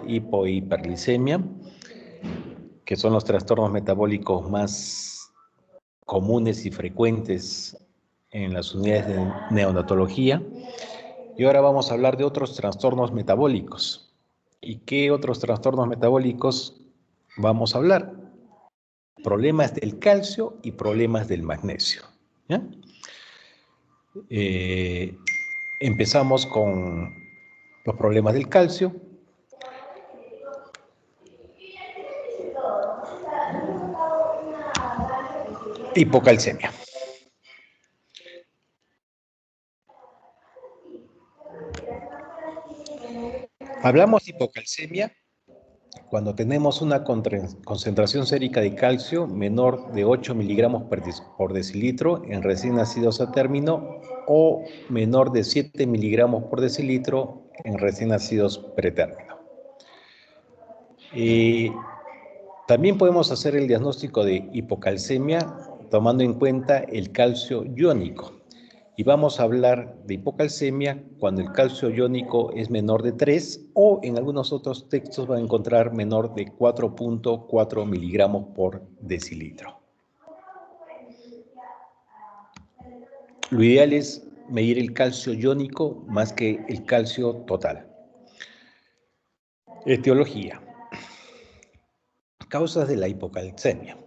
hipo e hiperglicemia, que son los trastornos metabólicos más comunes y frecuentes en las unidades de neonatología. Y ahora vamos a hablar de otros trastornos metabólicos. ¿Y qué otros trastornos metabólicos vamos a hablar? Problemas del calcio y problemas del magnesio. ¿Ya? Empezamos con los problemas del calcio. Hipocalcemia. Hablamos de hipocalcemia cuando tenemos una concentración sérica de calcio menor de 8 miligramos por decilitro en recién nacidos a término o menor de 7 miligramos por decilitro en recién nacidos pretérmino. También podemos hacer el diagnóstico de hipocalcemia tomando en cuenta el calcio iónico. Y vamos a hablar de hipocalcemia cuando el calcio iónico es menor de 3 o en algunos otros textos van a encontrar menor de 4.4 miligramos por decilitro. Lo ideal es medir el calcio iónico más que el calcio total. Etiología. Causas de la hipocalcemia.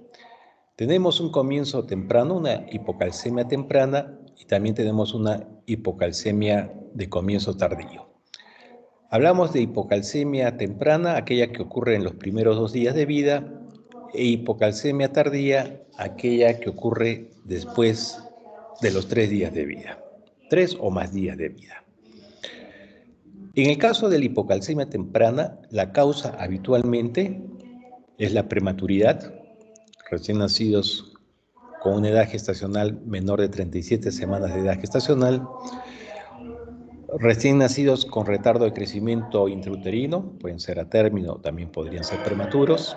Tenemos un comienzo temprano, una hipocalcemia temprana, y también tenemos una hipocalcemia de comienzo tardío. Hablamos de hipocalcemia temprana, aquella que ocurre en los primeros 2 días de vida, e hipocalcemia tardía, aquella que ocurre después de los 3 días de vida, 3 o más días de vida. En el caso de la hipocalcemia temprana, la causa habitualmente es la prematuridad, recién nacidos con una edad gestacional menor de 37 semanas de edad gestacional, recién nacidos con retardo de crecimiento intrauterino, pueden ser a término, también podrían ser prematuros,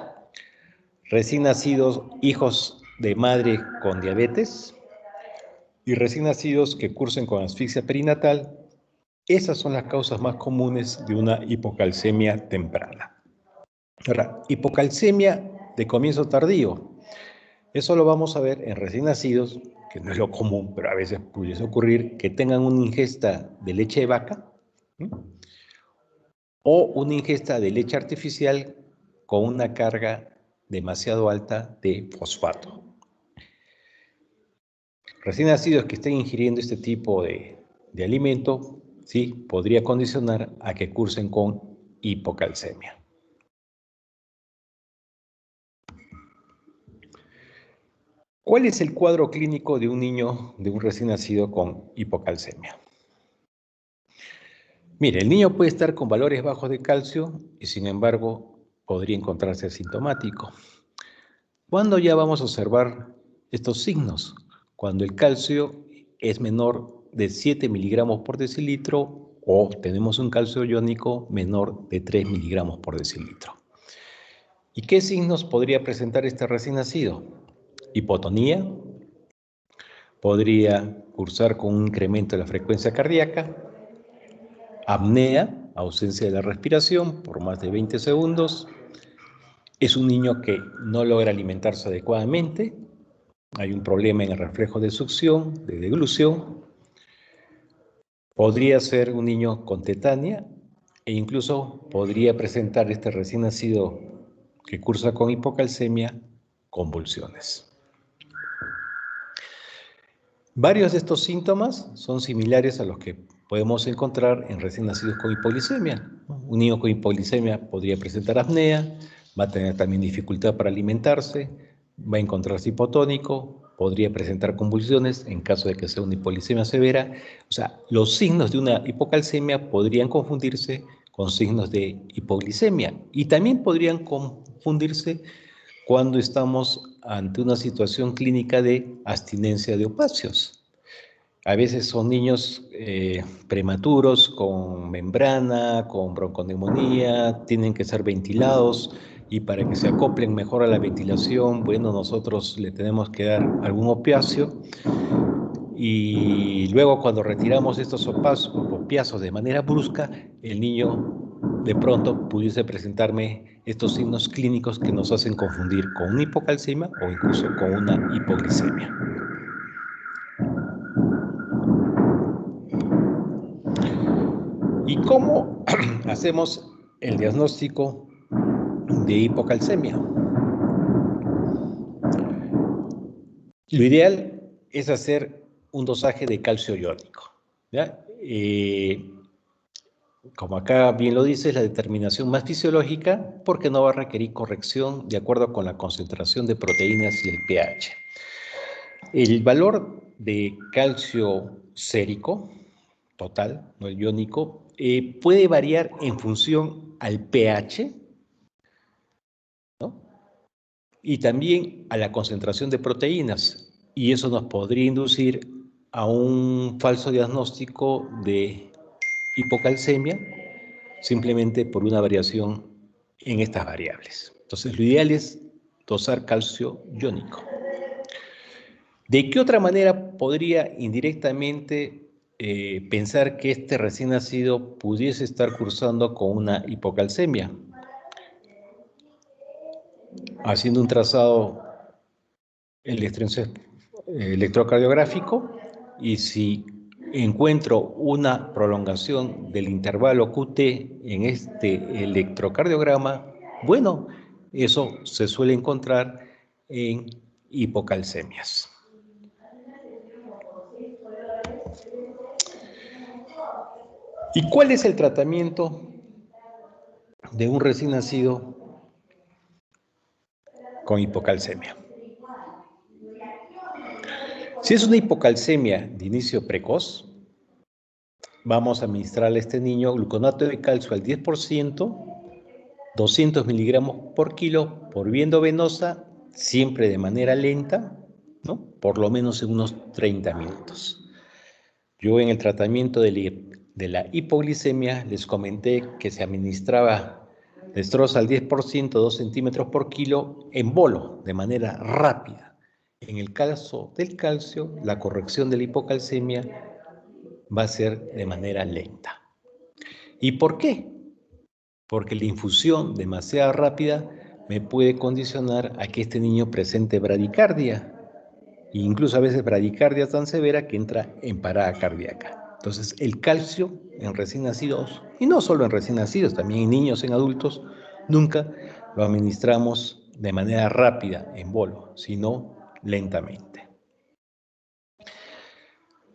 recién nacidos hijos de madre con diabetes y recién nacidos que cursen con asfixia perinatal. Esas son las causas más comunes de una hipocalcemia temprana. Ahora, hipocalcemia de comienzo tardío. Eso lo vamos a ver en recién nacidos, que no es lo común, pero a veces pudiese ocurrir que tengan una ingesta de leche de vaca, ¿sí?, o una ingesta de leche artificial con una carga demasiado alta de fosfato. Recién nacidos que estén ingiriendo este tipo de alimento, sí, podría condicionar a que cursen con hipocalcemia. ¿Cuál es el cuadro clínico de un niño, de un recién nacido con hipocalcemia? Mire, el niño puede estar con valores bajos de calcio y sin embargo podría encontrarse asintomático. ¿Cuándo ya vamos a observar estos signos? Cuando el calcio es menor de 7 miligramos por decilitro o tenemos un calcio iónico menor de 3 miligramos por decilitro. ¿Y qué signos podría presentar este recién nacido? Hipotonía, podría cursar con un incremento de la frecuencia cardíaca, apnea, ausencia de la respiración por más de 20 segundos, es un niño que no logra alimentarse adecuadamente, hay un problema en el reflejo de succión, de deglución, podría ser un niño con tetania e incluso podría presentar este recién nacido que cursa con hipocalcemia, convulsiones. Varios de estos síntomas son similares a los que podemos encontrar en recién nacidos con hipoglicemia. Un niño con hipoglicemia podría presentar apnea, va a tener también dificultad para alimentarse, va a encontrarse hipotónico, podría presentar convulsiones en caso de que sea una hipoglicemia severa. O sea, los signos de una hipocalcemia podrían confundirse con signos de hipoglicemia y también podrían confundirse cuando estamos ante una situación clínica de abstinencia de opiáceos. A veces son niños prematuros con membrana, con bronconeumonía, tienen que ser ventilados y para que se acoplen mejor a la ventilación, bueno, nosotros le tenemos que dar algún opiáceo y luego cuando retiramos estos opiáceos de manera brusca, el niño de pronto pudiese presentarme estos signos clínicos que nos hacen confundir con una hipocalcemia o incluso con una hipoglicemia. ¿Y cómo hacemos el diagnóstico de hipocalcemia? Lo ideal es hacer un dosaje de calcio iónico, ¿ya? Como acá bien lo dice, es la determinación más fisiológica porque no va a requerir corrección de acuerdo con la concentración de proteínas y el pH. El valor de calcio sérico, total, no el iónico, puede variar en función al pH, ¿no? Y también a la concentración de proteínas. Y eso nos podría inducir a un falso diagnóstico de hipocalcemia simplemente por una variación en estas variables. Entonces, lo ideal es dosar calcio iónico. ¿De qué otra manera podría indirectamente pensar que este recién nacido pudiese estar cursando con una hipocalcemia? Haciendo un trazado electrocardiográfico, y si encuentro una prolongación del intervalo QT en este electrocardiograma, bueno, eso se suele encontrar en hipocalcemias. ¿Y cuál es el tratamiento de un recién nacido con hipocalcemia? Si es una hipocalcemia de inicio precoz, vamos a administrarle a este niño gluconato de calcio al 10%, 200 miligramos por kilo por vía endovenosa, siempre de manera lenta, ¿no? Por lo menos en unos 30 minutos. Yo en el tratamiento de la hipoglicemia les comenté que se administraba destroza al 10%, 2 centímetros por kilo, en bolo, de manera rápida. En el caso del calcio, la corrección de la hipocalcemia va a ser de manera lenta. ¿Y por qué? Porque la infusión demasiado rápida me puede condicionar a que este niño presente bradicardia, e incluso a veces bradicardia tan severa que entra en parada cardíaca. Entonces, el calcio en recién nacidos, y no solo en recién nacidos, también en niños, en adultos, nunca lo administramos de manera rápida, en bolo, sino lentamente.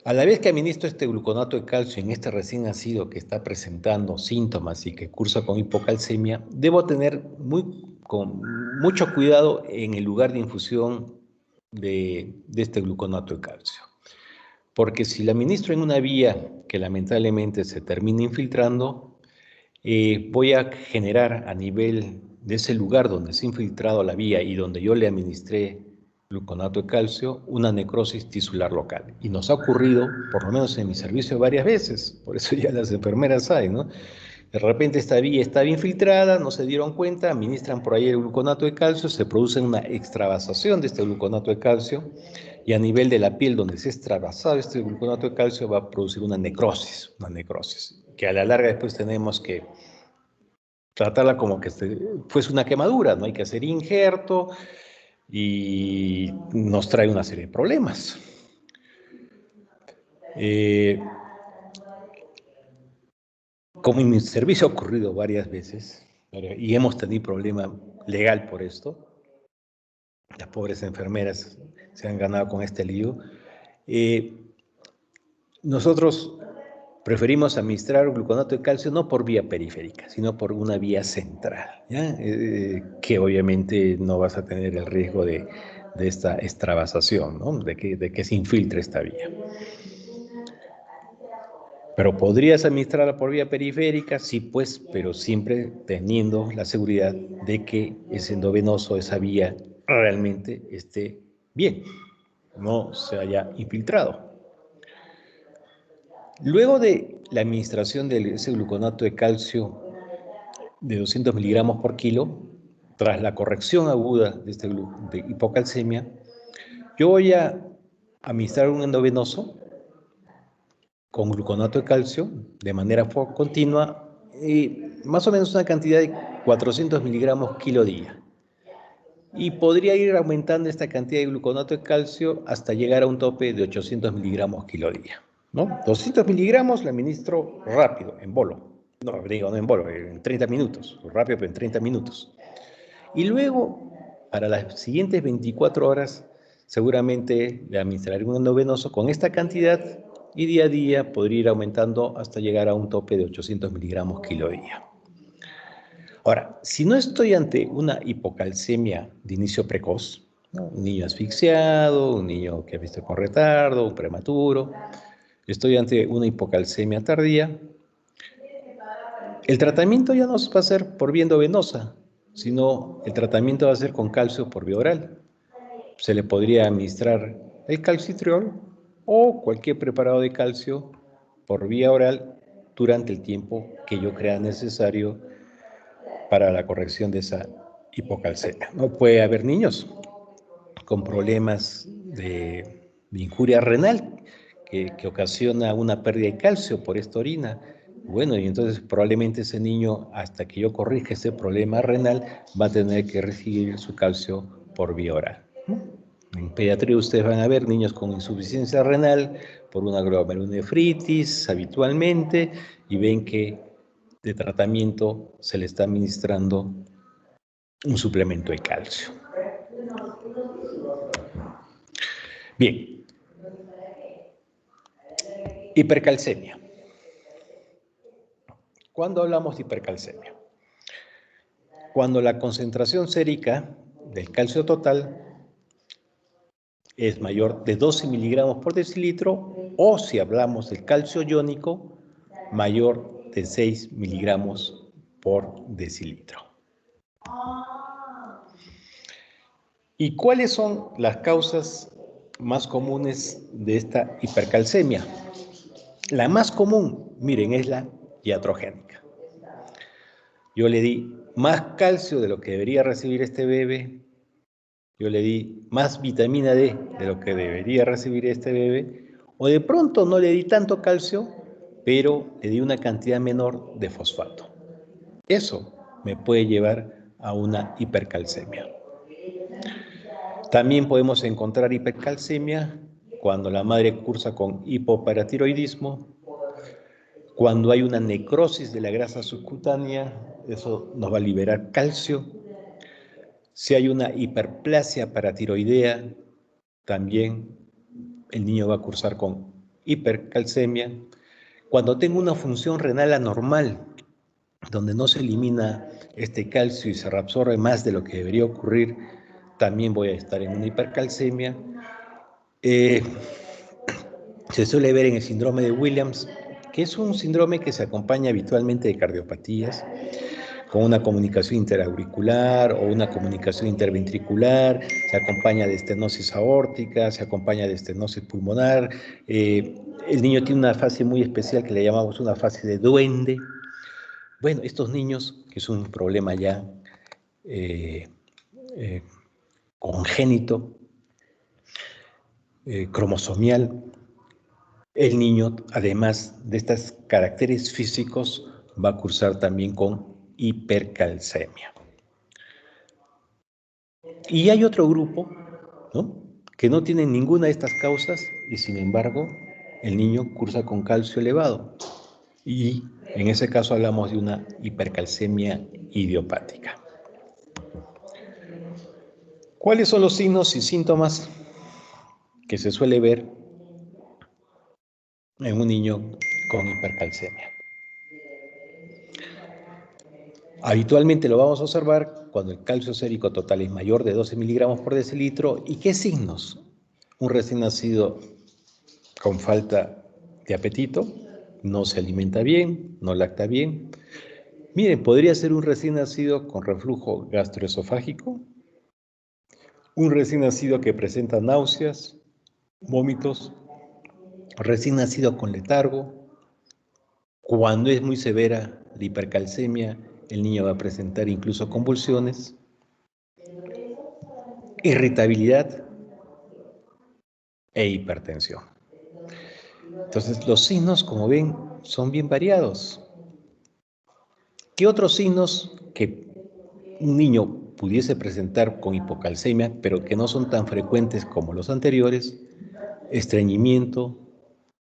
A la vez que administro este gluconato de calcio en este recién nacido que está presentando síntomas y que cursa con hipocalcemia, debo tener con mucho cuidado en el lugar de infusión de este gluconato de calcio. Porque si la administro en una vía que lamentablemente se termina infiltrando, voy a generar a nivel de ese lugar donde se ha infiltrado la vía y donde yo le administré gluconato de calcio, una necrosis tisular local. Y nos ha ocurrido, por lo menos en mi servicio, varias veces. Por eso ya las enfermeras saben, ¿no? De repente esta vía estaba infiltrada, no se dieron cuenta, administran por ahí el gluconato de calcio, se produce una extravasación de este gluconato de calcio y a nivel de la piel donde se ha extravasado este gluconato de calcio va a producir una necrosis, que a la larga después tenemos que tratarla como que fuese una quemadura, ¿no? Hay que hacer injerto y nos trae una serie de problemas. Como en mi servicio ha ocurrido varias veces, y hemos tenido problema legal por esto, las pobres enfermeras se han ganado con este lío, nosotros preferimos administrar gluconato de calcio no por vía periférica, sino por una vía central, ¿ya? Que obviamente no vas a tener el riesgo de esta extravasación, ¿no? de que se infiltre esta vía. Pero podrías administrarla por vía periférica, sí, pues, pero siempre teniendo la seguridad de que ese endovenoso, esa vía, realmente esté bien, no se haya infiltrado. Luego de la administración de ese gluconato de calcio de 200 miligramos por kilo, tras la corrección aguda de hipocalcemia, yo voy a administrar un endovenoso con gluconato de calcio de manera continua, más o menos una cantidad de 400 miligramos kilo día. Y podría ir aumentando esta cantidad de gluconato de calcio hasta llegar a un tope de 800 miligramos kilo día, ¿no? 200 miligramos la administro rápido, en bolo. No, digo, no en bolo, en 30 minutos. Rápido, pero en 30 minutos. Y luego, para las siguientes 24 horas, seguramente le administraré un endovenoso con esta cantidad y día a día podría ir aumentando hasta llegar a un tope de 800 miligramos kilo día. Ahora, si no estoy ante una hipocalcemia de inicio precoz, ¿no? Un niño asfixiado, un niño que ha visto con retardo, un prematuro, estoy ante una hipocalcemia tardía, el tratamiento ya no va a ser por vía endovenosa, sino el tratamiento va a ser con calcio por vía oral. Se le podría administrar el calcitriol o cualquier preparado de calcio por vía oral durante el tiempo que yo crea necesario para la corrección de esa hipocalcemia. No puede haber niños con problemas de injuria renal que ocasiona una pérdida de calcio por esta orina. Bueno, y entonces probablemente ese niño, hasta que yo corrija ese problema renal, va a tener que recibir su calcio por vía oral. En pediatría ustedes van a ver niños con insuficiencia renal por una glomerulonefritis habitualmente y ven que de tratamiento se le está administrando un suplemento de calcio. Bien, hipercalcemia. ¿Cuándo hablamos de hipercalcemia? Cuando la concentración sérica del calcio total es mayor de 12 miligramos por decilitro o, si hablamos del calcio iónico, mayor de 6 miligramos por decilitro. ¿Y cuáles son las causas más comunes de esta hipercalcemia? La más común, miren, es la iatrogénica. Yo le di más calcio de lo que debería recibir este bebé, yo le di más vitamina D de lo que debería recibir este bebé, o de pronto no le di tanto calcio, pero le di una cantidad menor de fosfato. Eso me puede llevar a una hipercalcemia. También podemos encontrar hipercalcemia cuando la madre cursa con hipoparatiroidismo, cuando hay una necrosis de la grasa subcutánea, eso nos va a liberar calcio. Si hay una hiperplasia paratiroidea, también el niño va a cursar con hipercalcemia. Cuando tengo una función renal anormal, donde no se elimina este calcio y se reabsorbe más de lo que debería ocurrir, también voy a estar en una hipercalcemia. Se suele ver en el síndrome de Williams, que es un síndrome que se acompaña habitualmente de cardiopatías, con una comunicación interauricular o una comunicación interventricular, se acompaña de estenosis aórtica, se acompaña de estenosis pulmonar. El niño tiene una fase muy especial que le llamamos una fase de duende. Bueno, estos niños, que es un problema ya congénito, cromosomial, el niño, además de estos caracteres físicos, va a cursar también con hipercalcemia. Y hay otro grupo, ¿no?, que no tiene ninguna de estas causas y sin embargo el niño cursa con calcio elevado. Y en ese caso hablamos de una hipercalcemia idiopática. ¿Cuáles son los signos y síntomas que se suele ver en un niño con hipercalcemia? Habitualmente lo vamos a observar cuando el calcio sérico total es mayor de 12 miligramos por decilitro. ¿Y qué signos? Un recién nacido con falta de apetito, no se alimenta bien, no lacta bien. Miren, podría ser un recién nacido con reflujo gastroesofágico, un recién nacido que presenta náuseas, vómitos, recién nacido con letargo. Cuando es muy severa la hipercalcemia, el niño va a presentar incluso convulsiones, irritabilidad e hipertensión. Entonces, los signos, como ven, son bien variados. ¿Qué otros signos que un niño pudiese presentar con hipocalcemia, pero que no son tan frecuentes como los anteriores? Estreñimiento,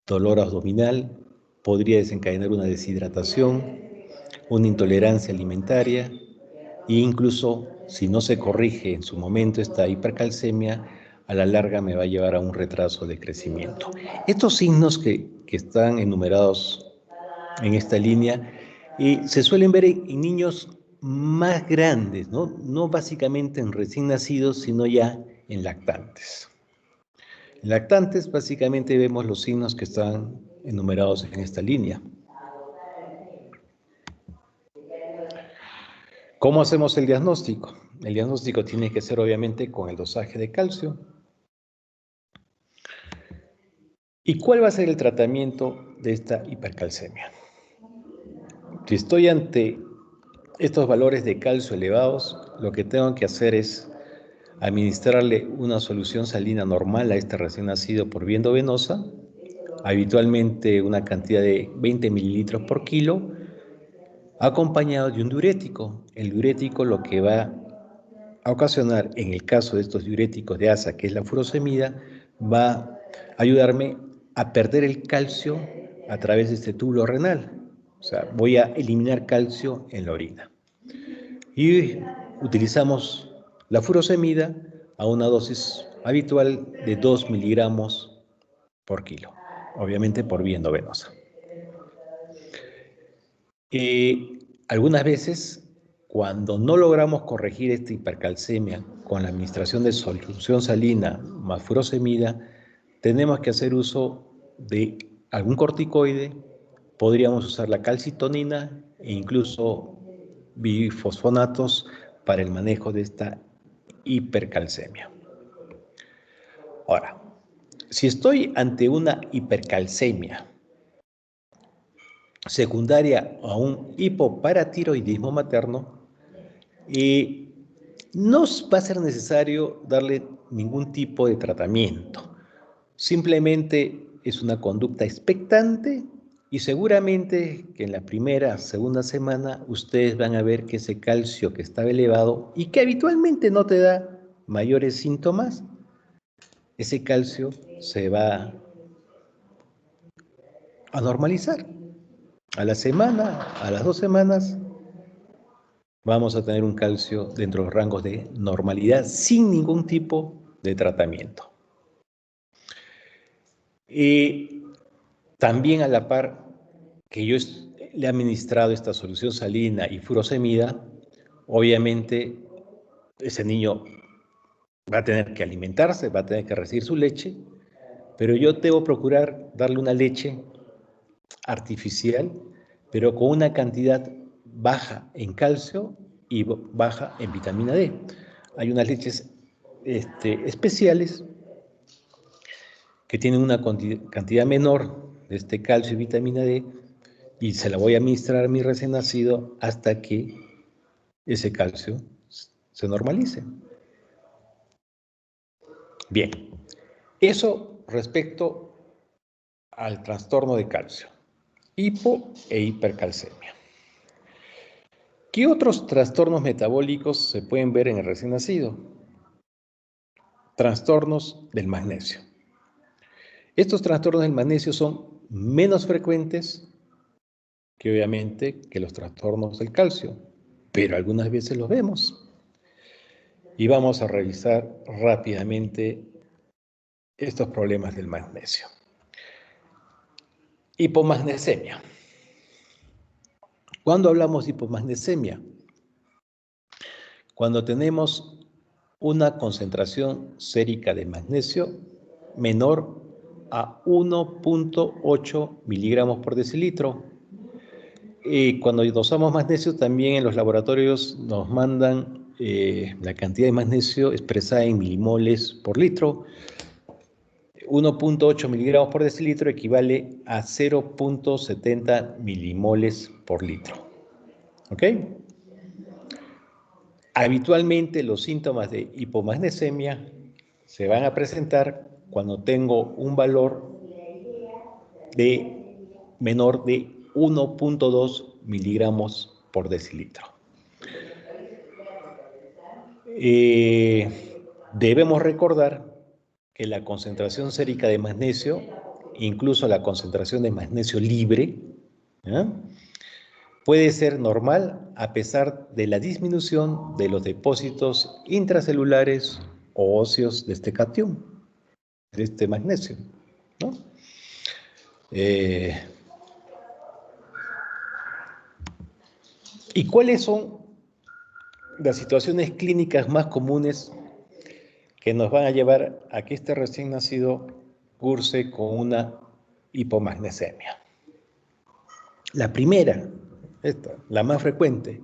dolor abdominal, podría desencadenar una deshidratación, una intolerancia alimentaria e incluso si no se corrige en su momento esta hipercalcemia, a la larga me va a llevar a un retraso de crecimiento. Estos signos que están enumerados en esta línea se suelen ver en niños más grandes, ¿no? No básicamente en recién nacidos, sino ya en lactantes. En lactantes básicamente vemos los signos que están enumerados en esta línea. ¿Cómo hacemos el diagnóstico? El diagnóstico tiene que ser obviamente con el dosaje de calcio. ¿Y cuál va a ser el tratamiento de esta hipercalcemia? Si estoy ante estos valores de calcio elevados, lo que tengo que hacer es administrarle una solución salina normal a este recién nacido por vía endovenosa, habitualmente una cantidad de 20 mililitros por kilo, acompañado de un diurético. El diurético lo que va a ocasionar, en el caso de estos diuréticos de asa, que es la furosemida, va a ayudarme a perder el calcio a través de este túbulo renal. O sea, voy a eliminar calcio en la orina. Y utilizamos la furosemida a una dosis habitual de 2 miligramos por kilo, obviamente por vía endovenosa. Algunas veces, cuando no logramos corregir esta hipercalcemia con la administración de solución salina más furosemida, tenemos que hacer uso de algún corticoide, podríamos usar la calcitonina e incluso bifosfonatos para el manejo de esta hipercalcemia. Ahora, si estoy ante una hipercalcemia secundaria a un hipoparatiroidismo materno, no va a ser necesario darle ningún tipo de tratamiento. Simplemente es una conducta expectante y seguramente que en la primera, segunda semana ustedes van a ver que ese calcio que estaba elevado y que habitualmente no te da mayores síntomas, ese calcio se va a normalizar. A la semana, a las 2 semanas, vamos a tener un calcio dentro de los rangos de normalidad sin ningún tipo de tratamiento. Y también a la par que yo le he administrado esta solución salina y furosemida, obviamente ese niño va a tener que alimentarse, va a tener que recibir su leche, pero yo debo procurar darle una leche artificial, pero con una cantidad baja en calcio y baja en vitamina D. Hay unas leches especiales que tienen una cantidad menor de este calcio y vitamina D y se la voy a administrar a mi recién nacido hasta que ese calcio se normalice. Bien, eso respecto al trastorno de calcio, hipo e hipercalcemia. ¿Qué otros trastornos metabólicos se pueden ver en el recién nacido? Trastornos del magnesio. Estos trastornos del magnesio son menos frecuentes que obviamente que los trastornos del calcio, pero algunas veces los vemos. Y vamos a revisar rápidamente estos problemas del magnesio. Hipomagnesemia. ¿Cuándo hablamos de hipomagnesemia? Cuando tenemos una concentración sérica de magnesio menor a 1.8 miligramos por decilitro. Y cuando dosamos magnesio, también en los laboratorios nos mandan la cantidad de magnesio expresada en milimoles por litro. 1.8 miligramos por decilitro equivale a 0.70 milimoles por litro. ¿Ok? Habitualmente los síntomas de hipomagnesemia se van a presentar cuando tengo un valor de menor de 1.2 miligramos por decilitro. Debemos recordar que la concentración sérica de magnesio, incluso la concentración de magnesio libre, ¿ya?, puede ser normal a pesar de la disminución de los depósitos intracelulares o óseos de este catión, de este magnesio, ¿no? ¿Y cuáles son las situaciones clínicas más comunes que nos van a llevar a que este recién nacido curse con una hipomagnesemia? La primera, esta, la más frecuente,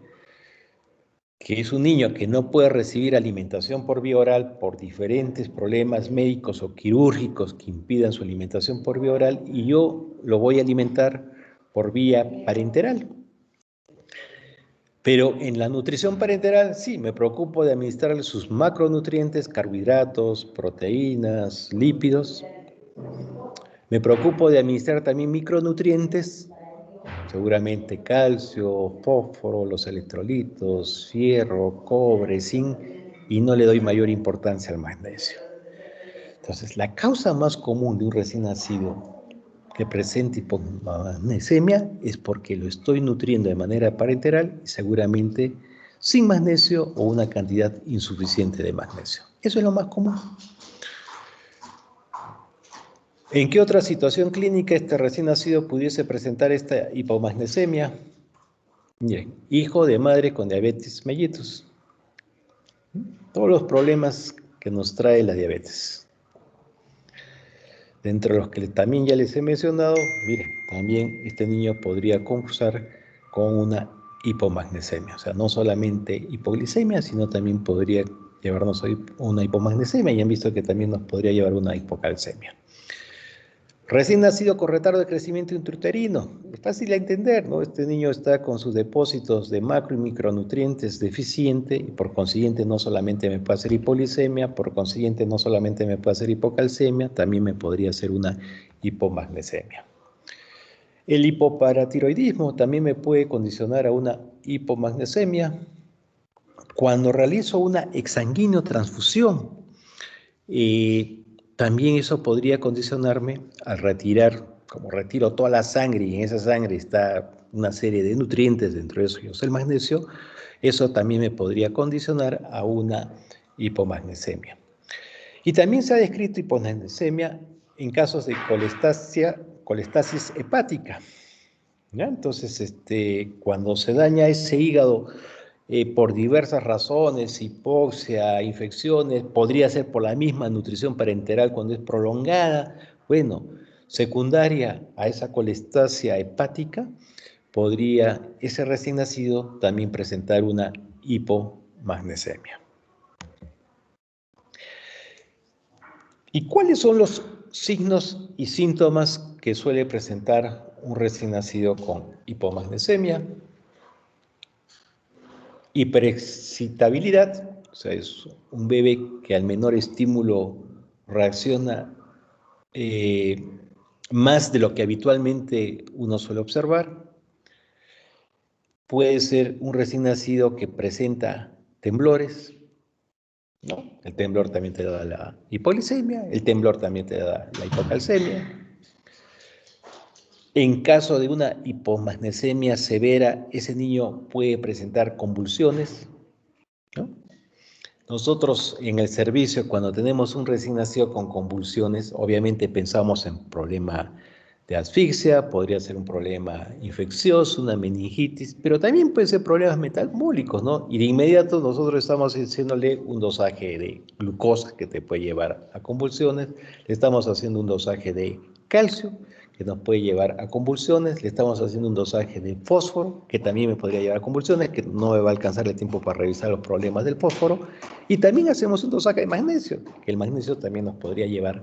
que es un niño que no puede recibir alimentación por vía oral por diferentes problemas médicos o quirúrgicos que impidan su alimentación por vía oral, y yo lo voy a alimentar por vía parenteral. Pero en la nutrición parenteral sí, me preocupo de administrarle sus macronutrientes, carbohidratos, proteínas, lípidos. Me preocupo de administrar también micronutrientes, seguramente calcio, fósforo, los electrolitos, fierro, cobre, zinc, y no le doy mayor importancia al magnesio. Entonces, la causa más común de un recién nacido que presente hipomagnesemia es porque lo estoy nutriendo de manera parenteral y seguramente sin magnesio o una cantidad insuficiente de magnesio. Eso es lo más común. ¿En qué otra situación clínica este recién nacido pudiese presentar esta hipomagnesemia? Bien, hijo de madre con diabetes mellitus. Todos los problemas que nos trae la diabetes. Dentro de los que también ya les he mencionado, miren, también este niño podría concursar con una hipomagnesemia. O sea, no solamente hipoglicemia, sino también podría llevarnos a una hipomagnesemia, y han visto que también nos podría llevar una hipocalcemia. Recién nacido con retardo de crecimiento intrauterino. Es fácil de entender, ¿no? Este niño está con sus depósitos de macro y micronutrientes deficiente, y por consiguiente no solamente me puede hacer hipoglicemia, por consiguiente no solamente me puede hacer hipocalcemia, también me podría hacer una hipomagnesemia. El hipoparatiroidismo también me puede condicionar a una hipomagnesemia. Cuando realizo una exsanguíneo-transfusión, también eso podría condicionarme al retirar, como retiro toda la sangre y en esa sangre está una serie de nutrientes, dentro de ellos el magnesio, eso también me podría condicionar a una hipomagnesemia. Y también se ha descrito hipomagnesemia en casos de colestasis hepática, ¿ya? Entonces, cuando se daña ese hígado por diversas razones, hipoxia, infecciones, podría ser por la misma nutrición parenteral cuando es prolongada, bueno, secundaria a esa colestasia hepática, podría ese recién nacido también presentar una hipomagnesemia. ¿Y cuáles son los signos y síntomas que suele presentar un recién nacido con hipomagnesemia? Hiperexcitabilidad, o sea, es un bebé que al menor estímulo reacciona más de lo que habitualmente uno suele observar. Puede ser un recién nacido que presenta temblores, ¿no? El temblor también te da la hipoglicemia, el temblor también te da la hipocalcemia. En caso de una hipomagnesemia severa, ese niño puede presentar convulsiones, ¿no? Nosotros en el servicio, cuando tenemos un recién nacido con convulsiones, obviamente pensamos en problema de asfixia, podría ser un problema infeccioso, una meningitis, pero también puede ser problemas metabólicos, ¿no? Y de inmediato nosotros estamos haciéndole un dosaje de glucosa que te puede llevar a convulsiones, le estamos haciendo un dosaje de calcio que nos puede llevar a convulsiones, le estamos haciendo un dosaje de fósforo que también me podría llevar a convulsiones, que no me va a alcanzar el tiempo para revisar los problemas del fósforo, y también hacemos un dosaje de magnesio, que el magnesio también nos podría llevar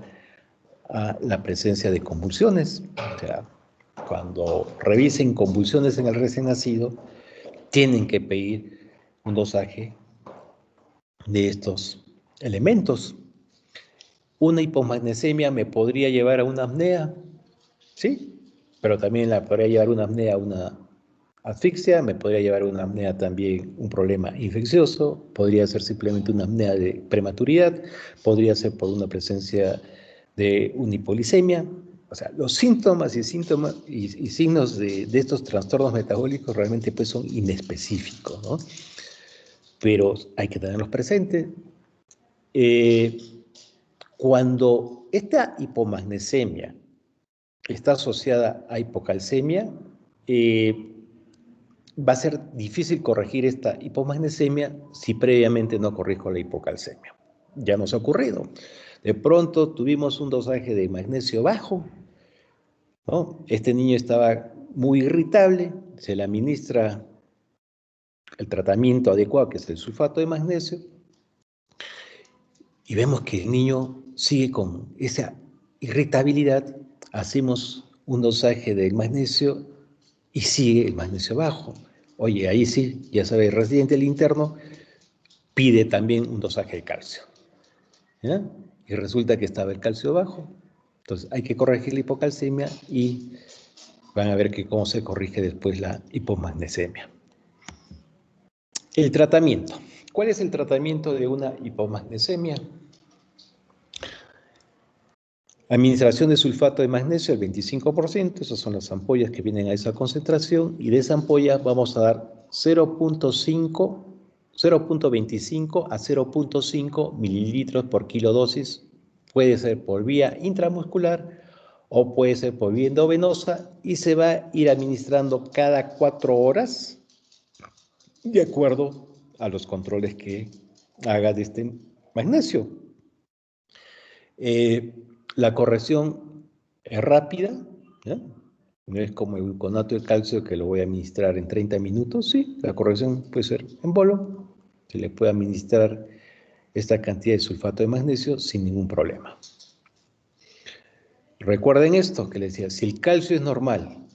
a la presencia de convulsiones. O sea, cuando revisen convulsiones en el recién nacido, tienen que pedir un dosaje de estos elementos. Una hipomagnesemia me podría llevar a una apnea, ¿sí? Pero también la podría llevar una apnea a una asfixia, me podría llevar a una apnea también un problema infeccioso, podría ser simplemente una apnea de prematuridad, podría ser por una presencia de una hipolicemia. O sea, los síntomas y signos de estos trastornos metabólicos realmente pues son inespecíficos, ¿no? Pero hay que tenerlos presentes. Cuando esta hipomagnesemia está asociada a hipocalcemia, va a ser difícil corregir esta hipomagnesemia si previamente no corrijo la hipocalcemia. Ya nos ha ocurrido. De pronto tuvimos un dosaje de magnesio bajo, ¿no? Este niño estaba muy irritable, se le administra el tratamiento adecuado, que es el sulfato de magnesio, y vemos que el niño sigue con esa irritabilidad, hacemos un dosaje del magnesio y sigue el magnesio bajo. Oye, ahí sí, ya sabe, el residente, el interno, pide también un dosaje de calcio, ¿ya? Y resulta que estaba el calcio bajo. Entonces hay que corregir la hipocalcemia y van a ver que cómo se corrige después la hipomagnesemia. El tratamiento. ¿Cuál es el tratamiento de una hipomagnesemia? Administración de sulfato de magnesio al 25%, esas son las ampollas que vienen a esa concentración, y de esa ampolla vamos a dar 0.25 a 0.5 mililitros por kilodosis. Puede ser por vía intramuscular o puede ser por vía endovenosa y se va a ir administrando cada 4 horas de acuerdo a los controles que haga de este magnesio. La corrección es rápida, ¿ya? No es como el gluconato de calcio que lo voy a administrar en 30 minutos. Sí, la corrección puede ser en bolo, se le puede administrar esta cantidad de sulfato de magnesio sin ningún problema. Recuerden esto que les decía, si el calcio es normal,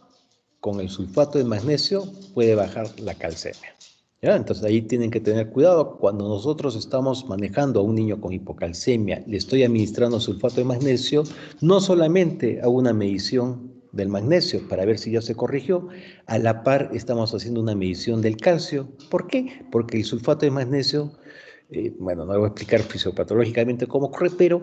con el sulfato de magnesio puede bajar la calcemia. ¿Ya? Entonces ahí tienen que tener cuidado. Cuando nosotros estamos manejando a un niño con hipocalcemia, le estoy administrando sulfato de magnesio, no solamente hago una medición del magnesio para ver si ya se corrigió, a la par estamos haciendo una medición del calcio. ¿Por qué? Porque el sulfato de magnesio, bueno, no voy a explicar fisiopatológicamente cómo ocurre, pero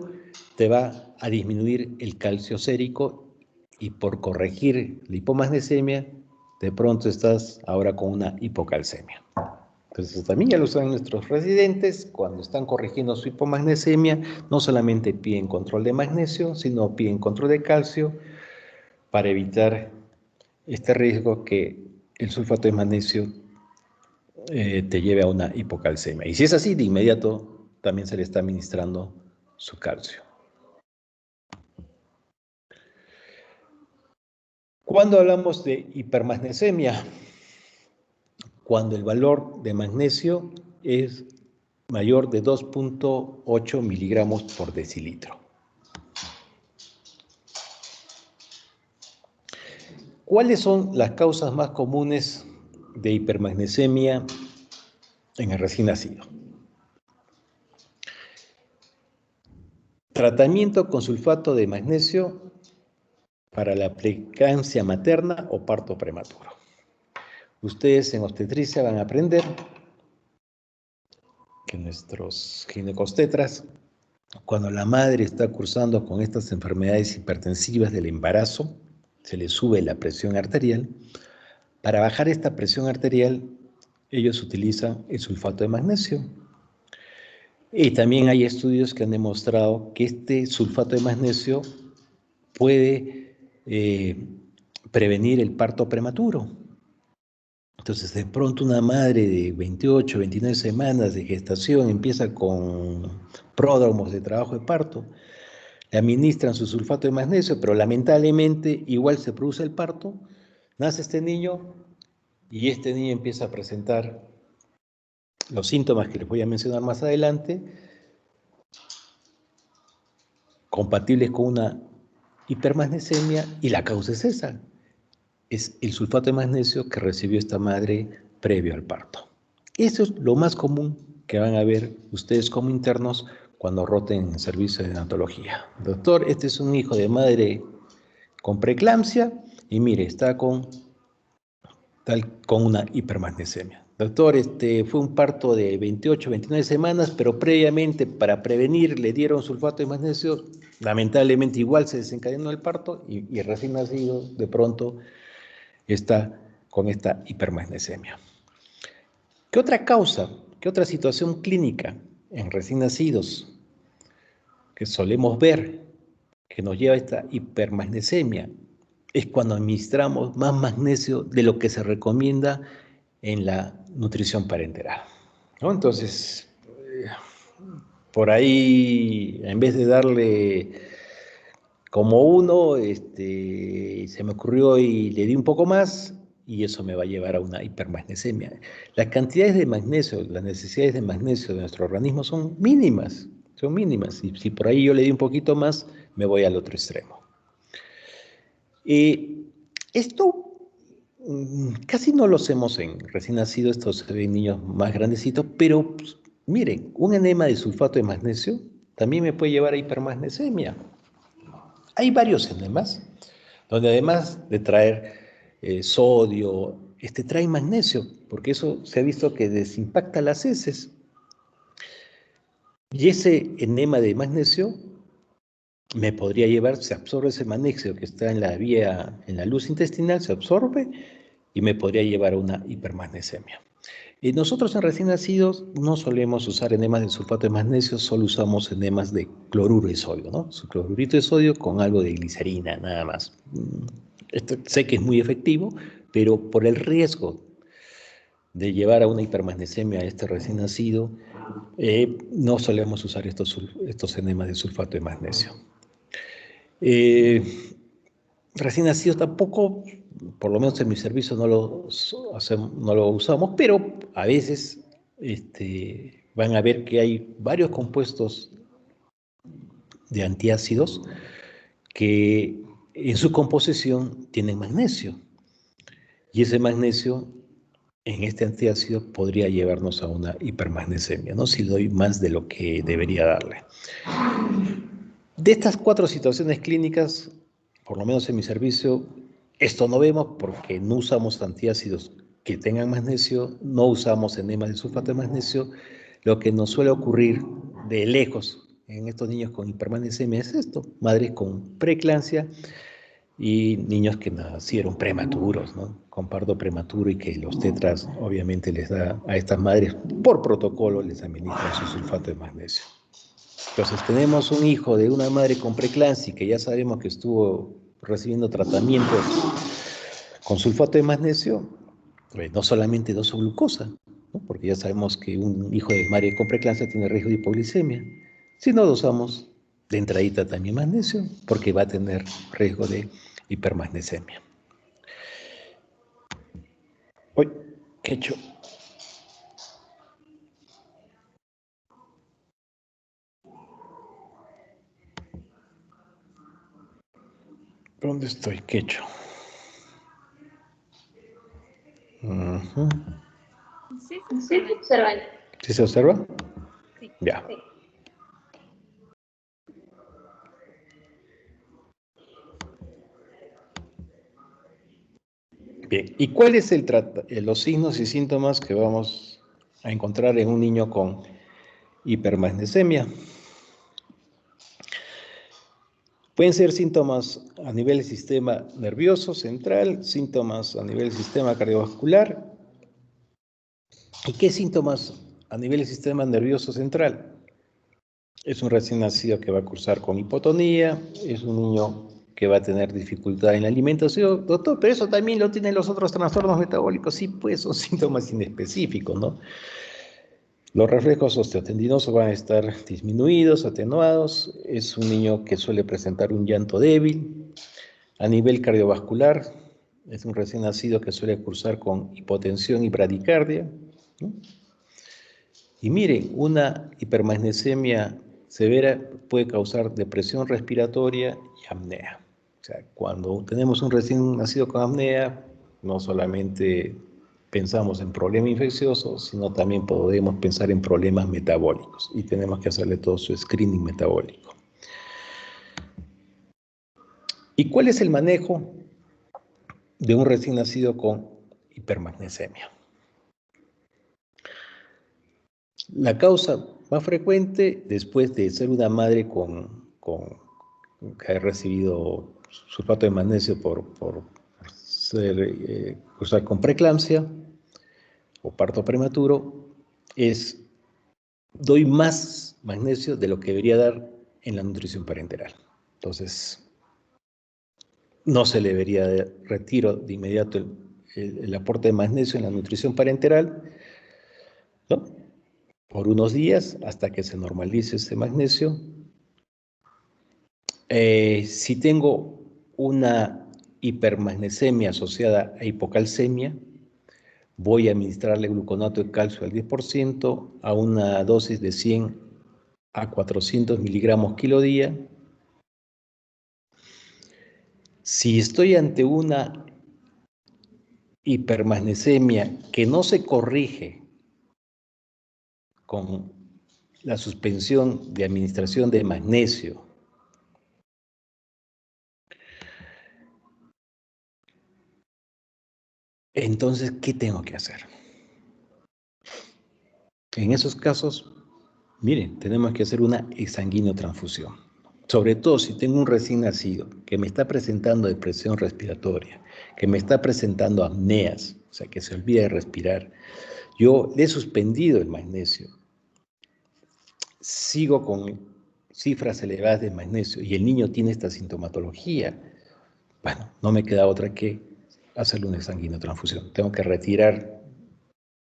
te va a disminuir el calcio sérico y por corregir la hipomagnesemia, de pronto estás ahora con una hipocalcemia. Entonces también ya lo saben nuestros residentes, cuando están corrigiendo su hipomagnesemia, no solamente piden control de magnesio, sino piden control de calcio para evitar este riesgo que el sulfato de magnesio te lleve a una hipocalcemia. Y si es así, de inmediato también se le está administrando su calcio. Cuando hablamos de hipermagnesemia, cuando el valor de magnesio es mayor de 2.8 miligramos por decilitro. ¿Cuáles son las causas más comunes de hipermagnesemia en el recién nacido? Tratamiento con sulfato de magnesio para la preeclampsia materna o parto prematuro. Ustedes en obstetricia van a aprender que nuestros ginecostetras, cuando la madre está cursando con estas enfermedades hipertensivas del embarazo, se le sube la presión arterial. Para bajar esta presión arterial, ellos utilizan el sulfato de magnesio. Y también hay estudios que han demostrado que este sulfato de magnesio puede prevenir el parto prematuro. Entonces, de pronto una madre de 28, 29 semanas de gestación empieza con pródromos de trabajo de parto, le administran su sulfato de magnesio, pero lamentablemente igual se produce el parto, nace este niño y este niño empieza a presentar los síntomas que les voy a mencionar más adelante, compatibles con una hipermagnesemia, y la causa es esa. Es el sulfato de magnesio que recibió esta madre previo al parto. Eso es lo más común que van a ver ustedes como internos cuando roten en servicio de neonatología. Doctor, este es un hijo de madre con preeclampsia y mire, está con con una hipermagnesemia. Doctor, fue un parto de 28, 29 semanas, pero previamente para prevenir le dieron sulfato de magnesio. Lamentablemente igual se desencadenó el parto y recién nacido de pronto está con esta hipermagnesemia. ¿Qué otra causa, qué otra situación clínica en recién nacidos que solemos ver que nos lleva a esta hipermagnesemia? Es cuando administramos más magnesio de lo que se recomienda en la nutrición parenteral, ¿no? Entonces, por ahí, en vez de darle como uno, se me ocurrió y le di un poco más, y eso me va a llevar a una hipermagnesemia. Las cantidades de magnesio, las necesidades de magnesio de nuestro organismo son mínimas, son mínimas. Y si por ahí yo le di un poquito más, me voy al otro extremo. Esto casi no lo hacemos en recién nacidos, estos se ven niños más grandecitos, pero pues, miren, un enema de sulfato de magnesio también me puede llevar a hipermagnesemia. Hay varios enemas, donde además de traer sodio, trae magnesio, porque eso se ha visto que desimpacta las heces. Y ese enema de magnesio me podría llevar, se absorbe ese magnesio que está en la vía, en la luz intestinal, se absorbe y me podría llevar a una hipermagnesemia. Y nosotros en recién nacidos no solemos usar enemas de sulfato de magnesio, solo usamos enemas de cloruro de sodio, ¿no? Su clorurito de sodio con algo de glicerina, nada más. Esto sé que es muy efectivo, pero por el riesgo de llevar a una hipermagnesemia a este recién nacido, no solemos usar estos enemas de sulfato de magnesio. Recién nacidos tampoco, por lo menos en mi servicio no lo usamos, pero a veces van a ver que hay varios compuestos de antiácidos que en su composición tienen magnesio. Y ese magnesio en este antiácido podría llevarnos a una hipermagnesemia, ¿no? Si doy más de lo que debería darle. De estas 4 situaciones clínicas, por lo menos en mi servicio, esto no vemos porque no usamos antiácidos que tengan magnesio, no usamos enemas de sulfato de magnesio. Lo que nos suele ocurrir de lejos en estos niños con hipermagnesemia es esto: madres con preeclampsia y niños que nacieron prematuros, ¿no? Con parto prematuro, y que los tetras obviamente les da a estas madres, por protocolo, les administran su sulfato de magnesio. Entonces tenemos un hijo de una madre con preeclampsia que ya sabemos que estuvo recibiendo tratamientos con sulfato de magnesio, no solamente dosoglucosa, ¿no? Porque ya sabemos que un hijo de madre con preeclampsia tiene riesgo de hipoglicemia, sino dosamos de entradita también magnesio, porque va a tener riesgo de hipermagnesemia. Uy, ¿qué he hecho? ¿Dónde estoy? ¿Qué he hecho? Sí, se observa. ¿Sí se observa? Sí. Ya. Sí. Bien, ¿y cuáles son los signos y síntomas que vamos a encontrar en un niño con hipermagnesemia? Pueden ser síntomas a nivel del sistema nervioso central, síntomas a nivel del sistema cardiovascular. ¿Y qué síntomas a nivel del sistema nervioso central? Es un recién nacido que va a cursar con hipotonía, es un niño que va a tener dificultad en la alimentación. Doctor, pero eso también lo tienen los otros trastornos metabólicos. Sí, pues son síntomas inespecíficos, ¿no? Los reflejos osteotendinosos van a estar disminuidos, atenuados. Es un niño que suele presentar un llanto débil. A nivel cardiovascular, es un recién nacido que suele cursar con hipotensión y bradicardia, ¿no? Y miren, una hipermagnesemia severa puede causar depresión respiratoria y apnea. O sea, cuando tenemos un recién nacido con apnea, no solamente pensamos en problemas infecciosos, sino también podemos pensar en problemas metabólicos, y tenemos que hacerle todo su screening metabólico. ¿Y cuál es el manejo de un recién nacido con hipermagnesemia. La causa más frecuente después de ser una madre que ha recibido sulfato de magnesio por ser cursar con preeclampsia o parto prematuro es doy más magnesio de lo que debería dar en la nutrición parenteral. Entonces, no se le debería de retiro de inmediato el aporte de magnesio en la nutrición parenteral, ¿no? Por unos días hasta que se normalice ese magnesio. Si tengo una hipermagnesemia asociada a hipocalcemia, voy a administrarle gluconato de calcio al 10% a una dosis de 100 a 400 miligramos kilo día. Si estoy ante una hipermagnesemia que no se corrige con la suspensión de administración de magnesio, entonces, ¿qué tengo que hacer? En esos casos, miren, tenemos que hacer una exsanguinotransfusión. Sobre todo si tengo un recién nacido que me está presentando depresión respiratoria, que me está presentando apneas, o sea, que se olvida de respirar. Yo le he suspendido el magnesio. Sigo con cifras elevadas de magnesio y el niño tiene esta sintomatología. Bueno, no me queda otra que hacerle una exsanguinotransfusión. Tengo que retirar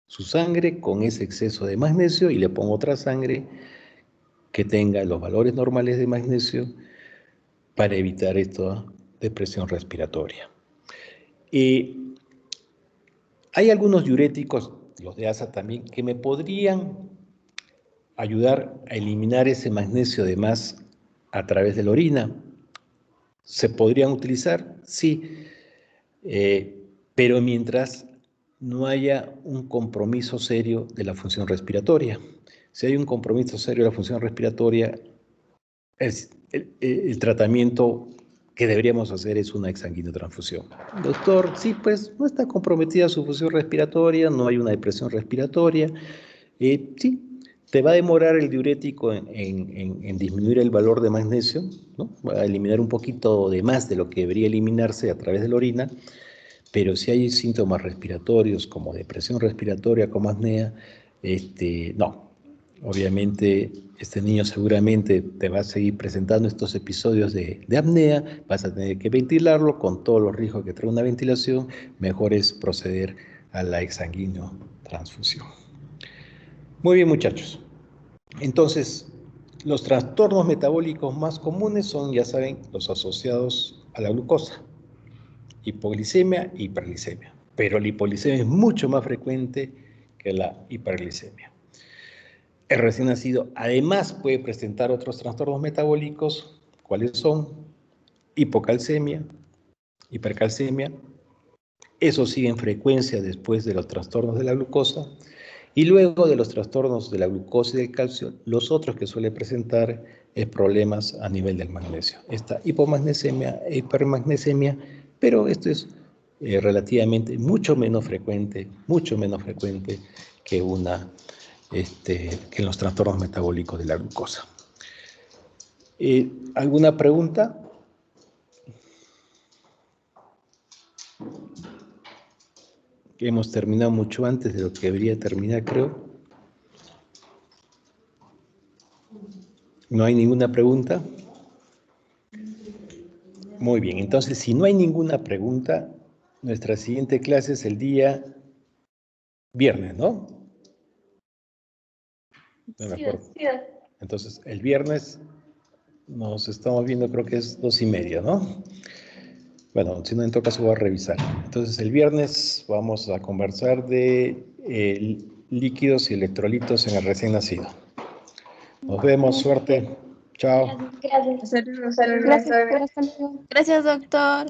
su sangre con ese exceso de magnesio y le pongo otra sangre que tenga los valores normales de magnesio para evitar esta depresión respiratoria. Hay algunos diuréticos, los de ASA también, que me podrían ayudar a eliminar ese magnesio de más a través de la orina. ¿Se podrían utilizar? Sí, pero mientras no haya un compromiso serio de la función respiratoria. Si hay un compromiso serio de la función respiratoria, el tratamiento que deberíamos hacer es una exsanguinotransfusión. Doctor, sí, pues no está comprometida su función respiratoria, no hay una depresión respiratoria. Sí, te va a demorar el diurético en disminuir el valor de magnesio, ¿no? Va a eliminar un poquito de más de lo que debería eliminarse a través de la orina, pero si hay síntomas respiratorios como depresión respiratoria, como apnea, no. Obviamente, este niño seguramente te va a seguir presentando estos episodios de apnea, vas a tener que ventilarlo con todos los riesgos que trae una ventilación, mejor es proceder a la exsanguinotransfusión. Muy bien, muchachos. Entonces, los trastornos metabólicos más comunes son, ya saben, los asociados a la glucosa, hipoglicemia e hiperglicemia. Pero la hipoglicemia es mucho más frecuente que la hiperglicemia. El recién nacido además puede presentar otros trastornos metabólicos. ¿Cuáles son? Hipocalcemia, hipercalcemia. Eso sigue en frecuencia después de los trastornos de la glucosa. Y luego de los trastornos de la glucosa y del calcio, los otros que suele presentar es problemas a nivel del magnesio. Esta hipomagnesemia e hipermagnesemia, pero esto es relativamente mucho menos frecuente que en los trastornos metabólicos de la glucosa. ¿Alguna pregunta? Hemos terminado mucho antes de lo que debería terminar, creo. ¿No hay ninguna pregunta? Muy bien, entonces si no hay ninguna pregunta, nuestra siguiente clase es el día viernes, ¿no? No me acuerdo. Sí. Entonces, el viernes nos estamos viendo, creo que es 2:30, ¿no? Bueno, si no, en todo caso voy a revisar. Entonces, el viernes vamos a conversar de líquidos y electrolitos en el recién nacido. Nos vemos, suerte. Chao. Gracias. Gracias, doctor. Hasta luego. Gracias, doctor.